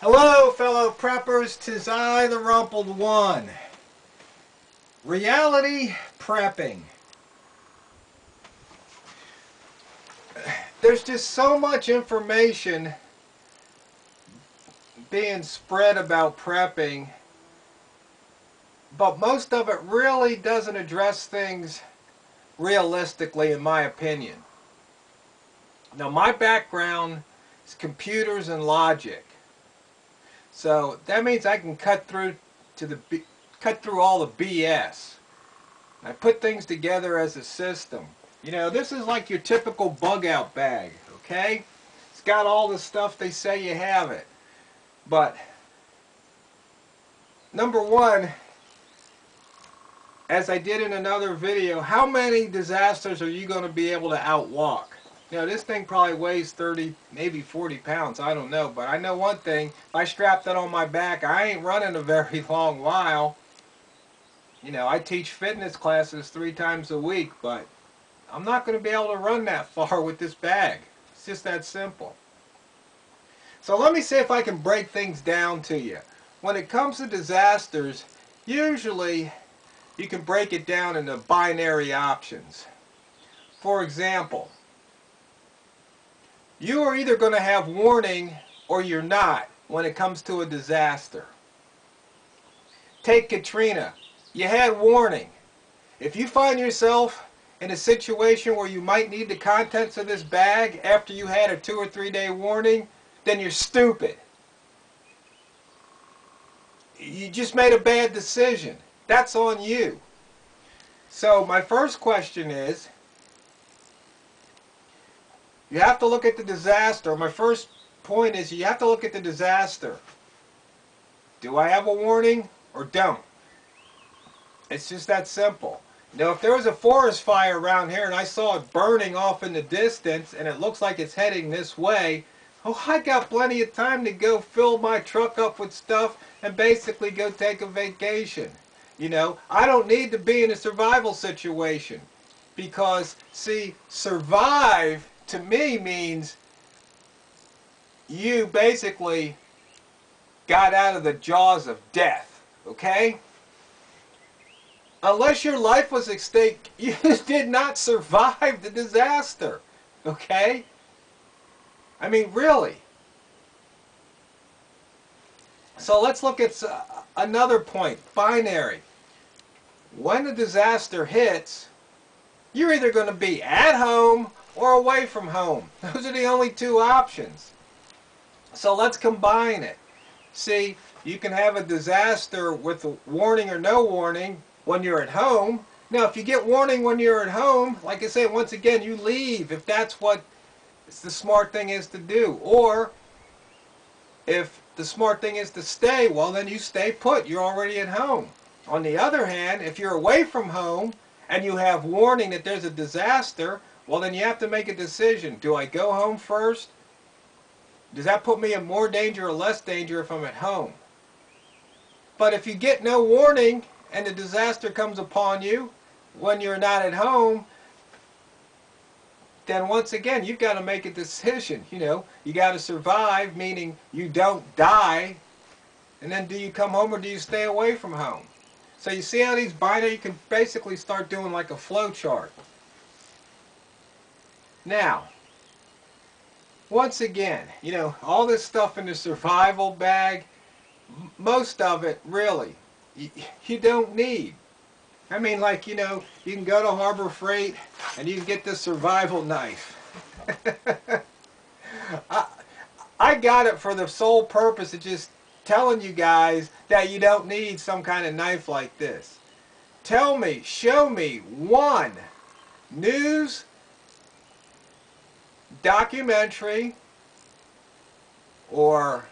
Hello, fellow preppers. 'Tis I, the Rumpled One. Reality prepping. There's just so much information being spread about prepping, but most of it really doesn't address things realistically, in my opinion. Now, my background is computers and logic. So that means I can cut through all the BS. I put things together as a system. You know, this is like your typical bug out bag, okay? It's got all the stuff they say you have it. But number one, as I did in another video, how many disasters are you going to be able to outwalk? You know, this thing probably weighs 30, maybe 40 pounds, I don't know. But I know one thing, if I strap that on my back, I ain't running a very long while. You know, I teach fitness classes 3 times a week, but I'm not going to be able to run that far with this bag. It's just that simple. So let me see if I can break things down to you. When it comes to disasters, usually you can break it down into binary options. For example, you are either going to have warning or you're not when it comes to a disaster. Take Katrina. You had warning. If you find yourself in a situation where you might need the contents of this bag after you had a 2 or 3 day warning, then you're stupid. You just made a bad decision. That's on you. So my first question is, you have to look at the disaster. My first point is you have to look at the disaster. Do I have a warning or don't? It's just that simple. Now, if there was a forest fire around here and I saw it burning off in the distance and it looks like it's heading this way, oh, I got plenty of time to go fill my truck up with stuff and basically go take a vacation. You know, I don't need to be in a survival situation because, see, survive to me means you basically got out of the jaws of death, okay? Unless your life was at stake, you did not survive the disaster, okay? I mean, really. So let's look at another point, binary. When the disaster hits, you're either going to be at home or away from home. Those are the only 2 options. So let's combine it. See, you can have a disaster with a warning or no warning when you're at home. Now, if you get warning when you're at home, like I say, once again, you leave if that's what the smart thing is to do. Or if the smart thing is to stay, well, then you stay put. You're already at home. On the other hand, if you're away from home and you have warning that there's a disaster, well, then you have to make a decision. Do I go home first? Does that put me in more danger or less danger if I'm at home? But if you get no warning and the disaster comes upon you when you're not at home, then once again, you've got to make a decision. You know, you got to survive, meaning you don't die. And then do you come home or do you stay away from home? So you see how these binary, you can basically start doing like a flow chart. Now, once again, you know, all this stuff in the survival bag, most of it really, you don't need. I mean, like, you know, you can go to Harbor Freight and you can get this survival knife. I got it for the sole purpose of just telling you guys that you don't need some kind of knife like this. Tell me, show me one news documentary or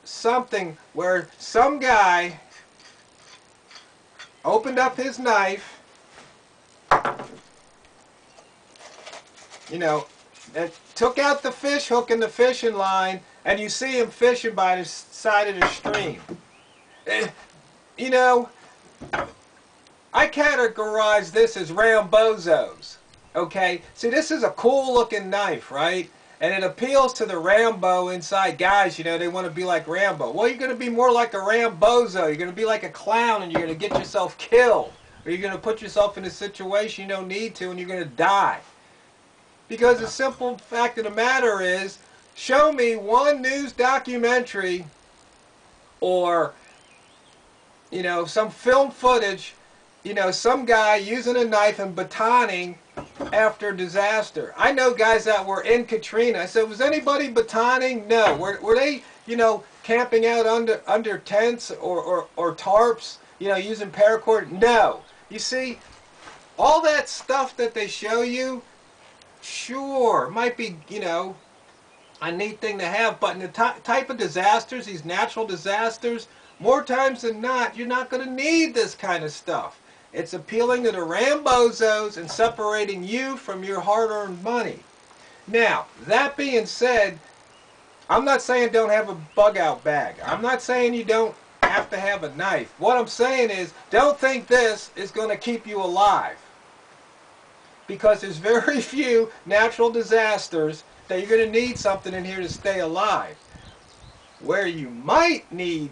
something where some guy opened up his knife, you know, and took out the fish hook and the fishing line, and you see him fishing by the side of the stream. You know, I categorize this as Rambozos. Okay, see, this is a cool looking knife, right? And it appeals to the Rambo inside guys, you know, they want to be like Rambo. Well, you're going to be more like a Rambozo. You're going to be like a clown and you're going to get yourself killed. Or you're going to put yourself in a situation you don't need to and you're going to die. Because the simple fact of the matter is, show me one news documentary or, you know, some film footage, you know, some guy using a knife and batoning after disaster. I know guys that were in Katrina. I said, was anybody batoning? No. Were they, you know, camping out under tents or tarps, you know, using paracord? No. You see, all that stuff that they show you, sure, might be, you know, a neat thing to have, but in the type of disasters, these natural disasters, more times than not, you're not going to need this kind of stuff. It's appealing to the Rambozos and separating you from your hard-earned money. Now, that being said, I'm not saying don't have a bug-out bag. I'm not saying you don't have to have a knife. What I'm saying is, don't think this is going to keep you alive. Because there's very few natural disasters that you're going to need something in here to stay alive. Where you might need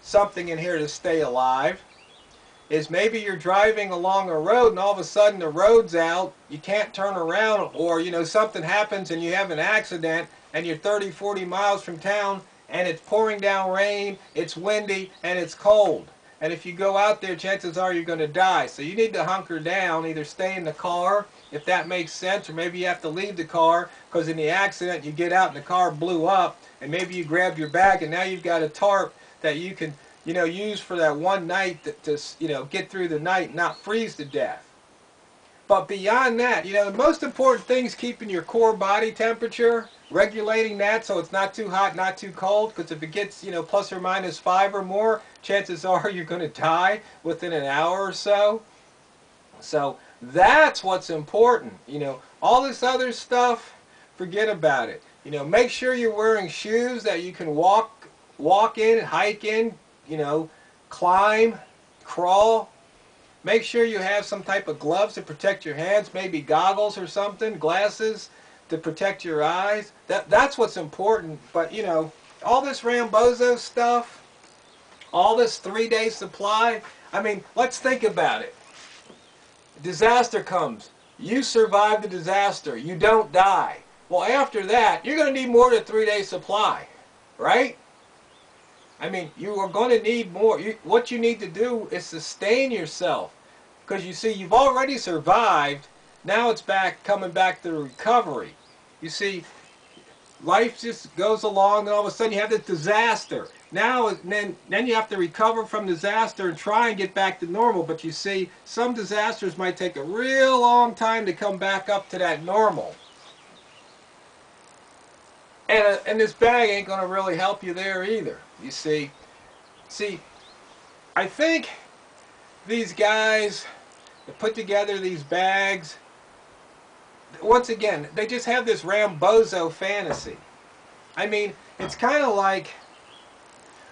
something in here to stay alive is maybe you're driving along a road and all of a sudden the road's out, you can't turn around, or you know something happens and you have an accident and you're 30-40 miles from town and it's pouring down rain, it's windy and it's cold. And if you go out there, chances are you're going to die. So you need to hunker down, either stay in the car, if that makes sense, or maybe you have to leave the car because in the accident you get out and the car blew up, and maybe you grabbed your bag and now you've got a tarp that you can, you know, use for that one night to you know, get through the night and not freeze to death. But beyond that, you know, the most important thing is keeping your core body temperature, regulating that so it's not too hot, not too cold, because if it gets, you know, plus or minus 5 or more, chances are you're going to die within an hour or so. So that's what's important. You know, all this other stuff, forget about it. You know, make sure you're wearing shoes that you can walk in, hike in, you know, climb, crawl. Make sure you have some type of gloves to protect your hands, maybe goggles or something, glasses to protect your eyes. That's what's important. But, you know, all this Rambozo stuff, all this 3-day supply, I mean, let's think about it. Disaster comes. You survive the disaster. You don't die. Well, after that, you're going to need more than 3-day supply, right? I mean, you are going to need more. What you need to do is sustain yourself. Because you see, you've already survived. Now it's coming back to recovery. You see, life just goes along and all of a sudden you have this disaster. Now, then you have to recover from disaster and try and get back to normal. But you see, some disasters might take a real long time to come back up to that normal. And this bag ain't going to really help you there either. You see, I think these guys that put together these bags, once again, they just have this Rambozo fantasy. I mean, it's kind of like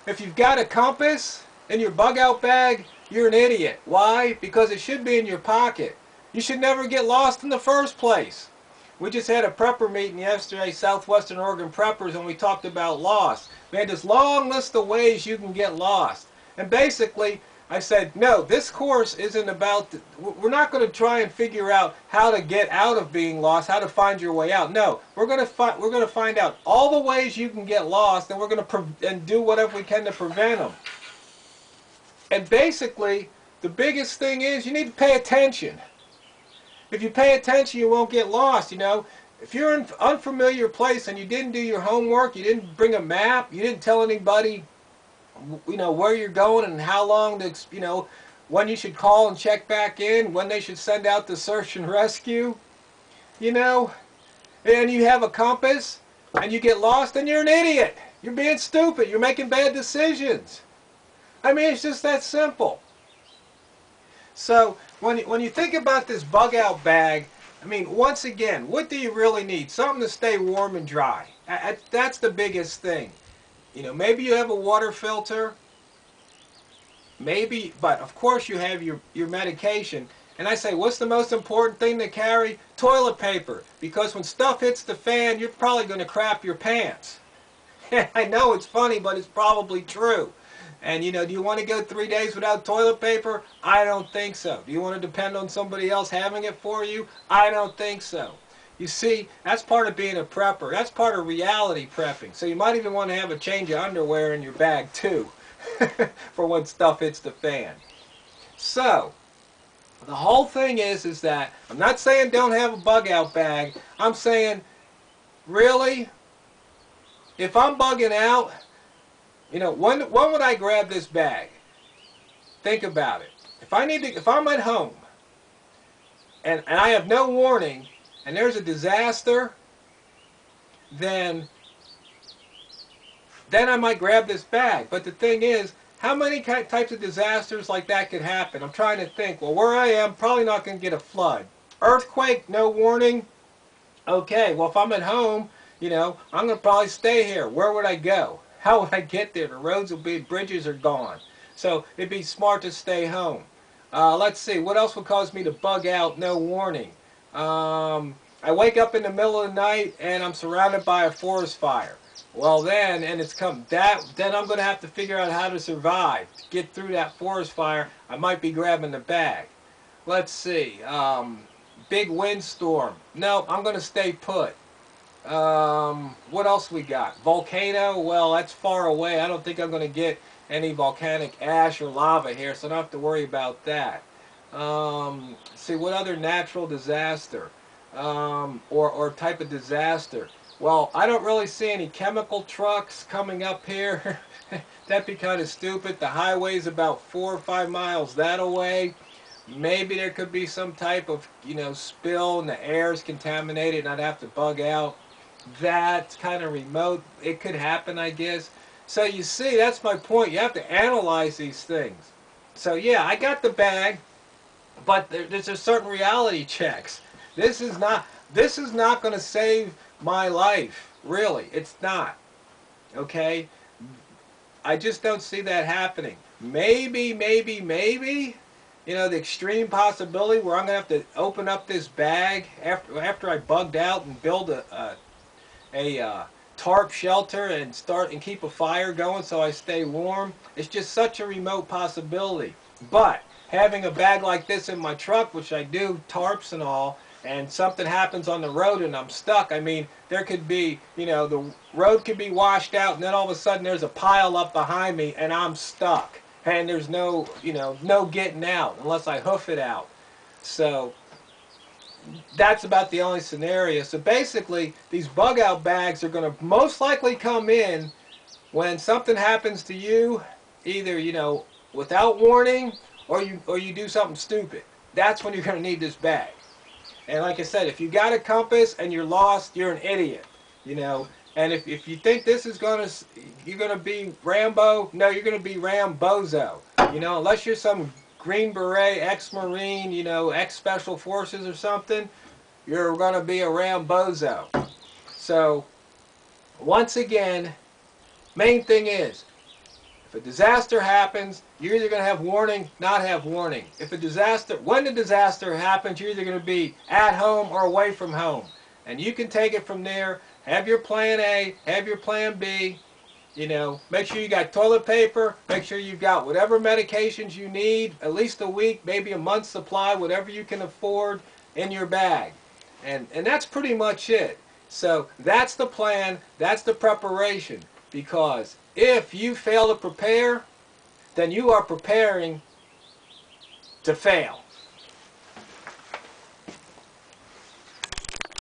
if you've got a compass in your bug-out bag, you're an idiot. Why? Because it should be in your pocket. You should never get lost in the first place. We just had a prepper meeting yesterday, Southwestern Oregon preppers, and we talked about loss. We had this long list of ways you can get lost. And basically, I said, no, this course isn't about, we're not going to try and figure out how to get out of being lost, how to find your way out. No, we're going to find out all the ways you can get lost, and we're going to do whatever we can to prevent them. And basically, the biggest thing is you need to pay attention. If you pay attention, you won't get lost, you know. If you're in an unfamiliar place and you didn't do your homework, you didn't bring a map, you didn't tell anybody, you know, where you're going and how long, you know, when you should call and check back in, when they should send out the search and rescue, you know, and you have a compass and you get lost, then you're an idiot. You're being stupid. You're making bad decisions. I mean, it's just that simple. So when you think about this bug-out bag, I mean, once again, what do you really need? Something to stay warm and dry. That's the biggest thing. You know, maybe you have a water filter. Maybe, but of course you have your medication. And I say, what's the most important thing to carry? Toilet paper. Because when stuff hits the fan, you're probably going to crap your pants. I know it's funny, but it's probably true. And you know, do you want to go 3 days without toilet paper? I don't think so. Do you want to depend on somebody else having it for you? I don't think so. You see, that's part of being a prepper. That's part of reality prepping. So you might even want to have a change of underwear in your bag too for when stuff hits the fan. So, the whole thing is that I'm not saying don't have a bug out bag. I'm saying, really, if I'm bugging out, you know, when would I grab this bag? Think about it. If I'm at home and I have no warning and there's a disaster, then I might grab this bag. But the thing is, how many types of disasters like that could happen? I'm trying to think. Well, where I am, probably not going to get a flood. Earthquake, no warning. Okay, well, if I'm at home, you know, I'm going to probably stay here. Where would I go? How would I get there? The roads will be, bridges are gone. So it'd be smart to stay home. Let's see, what else would cause me to bug out, no warning? I wake up in the middle of the night and I'm surrounded by a forest fire. Well then, and it's come then I'm going to have to figure out how to survive. To get through that forest fire, I might be grabbing the bag. Let's see, big windstorm. No, I'm going to stay put. What else we got? Volcano, well, that's far away. I don't think I'm going to get any volcanic ash or lava here, so I don't have to worry about that. See, what other natural disaster or type of disaster? Well, I don't really see any chemical trucks coming up here. That'd be kind of stupid. The highway's about 4 or 5 miles that away. Maybe there could be some type of, you know, spill and the air is contaminated and I'd have to bug out. That's kind of remote. It could happen, I guess. So you see, that's my point. You have to analyze these things. So yeah, I got the bag, but there's a certain reality checks. This is not going to save my life. Really, it's not. Okay? I just don't see that happening. Maybe, you know, the extreme possibility where I'm going to have to open up this bag after I bugged out and build a tarp shelter and keep a fire going so I stay warm. It's just such a remote possibility. But having a bag like this in my truck, which I do, tarps and all, and something happens on the road and I'm stuck, I mean, there could be, you know, the road could be washed out and then all of a sudden there's a pile up behind me and I'm stuck. And there's no, you know, no getting out unless I hoof it out. So that's about the only scenario. So basically, these bug out bags are going to most likely come in when something happens to you, either, you know, without warning or you do something stupid. That's when you're going to need this bag. And like I said, if you got a compass and you're lost, you're an idiot, you know. And if you think this is you're going to be Rambo, no, you're going to be Rambozo. You know, unless you're some Green Beret, ex-Marine, you know, ex-Special Forces or something, you're going to be a Rambozo. So, once again, main thing is, if a disaster happens, you're either going to have warning, not have warning. If a disaster, when the disaster happens, you're either going to be at home or away from home. And you can take it from there. Have your plan A, have your plan B, you know, make sure you got toilet paper, make sure you've got whatever medications you need, at least a week, maybe a month's supply, whatever you can afford in your bag. And that's pretty much it. So that's the plan, that's the preparation, because if you fail to prepare, then you are preparing to fail.